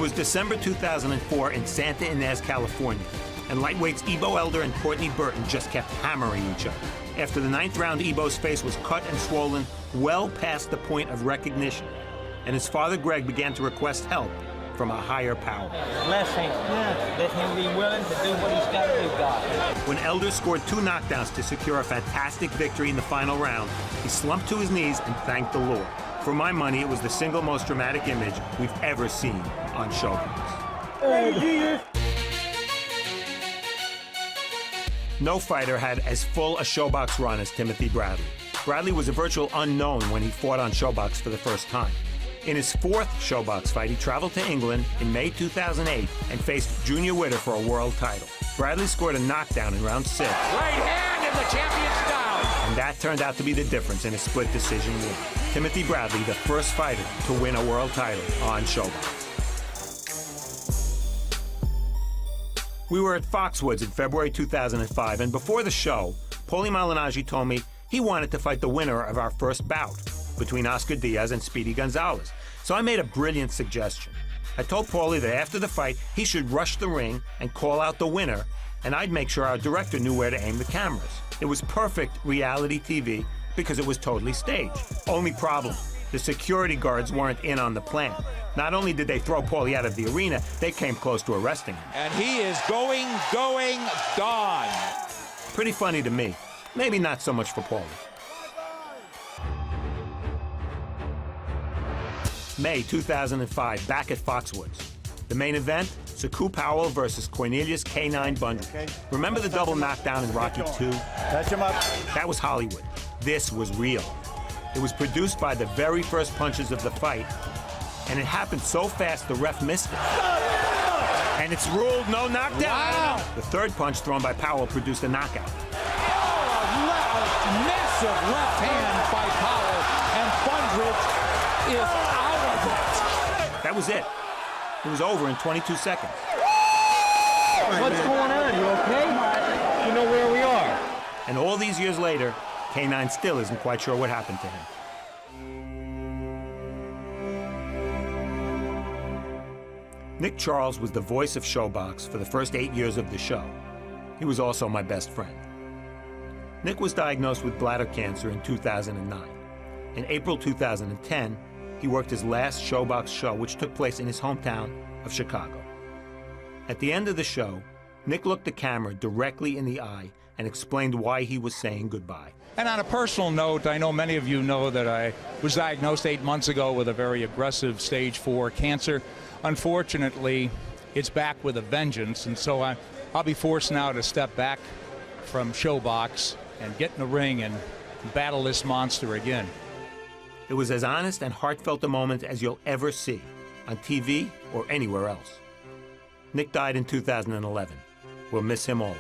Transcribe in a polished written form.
was December 2004 in Santa Ynez, California, and lightweights Ebo Elder and Courtney Burton just kept hammering each other. After the 9th round, Ebo's face was cut and swollen well past the point of recognition, and his father Greg began to request help from a higher power. Left hand. Yeah. Let him be willing to do what he's got to do, God. When Elder scored 2 knockdowns to secure a fantastic victory in the final round, he slumped to his knees and thanked the Lord. For my money, it was the single most dramatic image we've ever seen on ShoBox. No fighter had as full a ShoBox run as Timothy Bradley. Bradley was a virtual unknown when he fought on ShoBox for the first time. In his 4th ShoBox fight, he traveled to England in May 2008 and faced Junior Witter for a world title. Bradley scored a knockdown in round 6. Right hand and the champion's down. And that turned out to be the difference in a split decision win. Timothy Bradley, the first fighter to win a world title on ShoBox. We were at Foxwoods in February 2005, and before the show, Paulie Malignaggi told me he wanted to fight the winner of our first bout between Oscar Diaz and Speedy Gonzalez. So I made a brilliant suggestion. I told Paulie that after the fight, he should rush the ring and call out the winner, and I'd make sure our director knew where to aim the cameras. It was perfect reality TV because it was totally staged. Only problem, the security guards weren't in on the plan. Not only did they throw Paulie out of the arena, they came close to arresting him. And he is going, gone. Pretty funny to me. Maybe not so much for Paulie. May 2005, back at Foxwoods. The main event, Sechew Powell versus Cornelius K9 Bundrage. Remember the double knockdown in Rocky II? Touch him up. That was Hollywood. This was real. It was produced by the very first punches of the fight, and it happened so fast the ref missed it. And it's ruled no knockdown. Wow. The third punch thrown by Powell produced a knockout. A massive left hand by Powell, and Bundrage is out of it. That was it. It was over in 22 seconds. What's going on? You okay? You know where we are. And all these years later, K9 still isn't quite sure what happened to him. Nick Charles was the voice of ShoBox for the first 8 years of the show. He was also my best friend. Nick was diagnosed with bladder cancer in 2009. In April 2010, he worked his last ShoBox show, which took place in his hometown of Chicago. At the end of the show, Nick looked the camera directly in the eye and explained why he was saying goodbye. And on a personal note, I know many of you know that I was diagnosed 8 months ago with a very aggressive stage 4 cancer. Unfortunately, it's back with a vengeance, and so I'll be forced now to step back from ShoBox and get in the ring and battle this monster again. It was as honest and heartfelt a moment as you'll ever see, on TV or anywhere else. Nick died in 2011. We'll miss him always.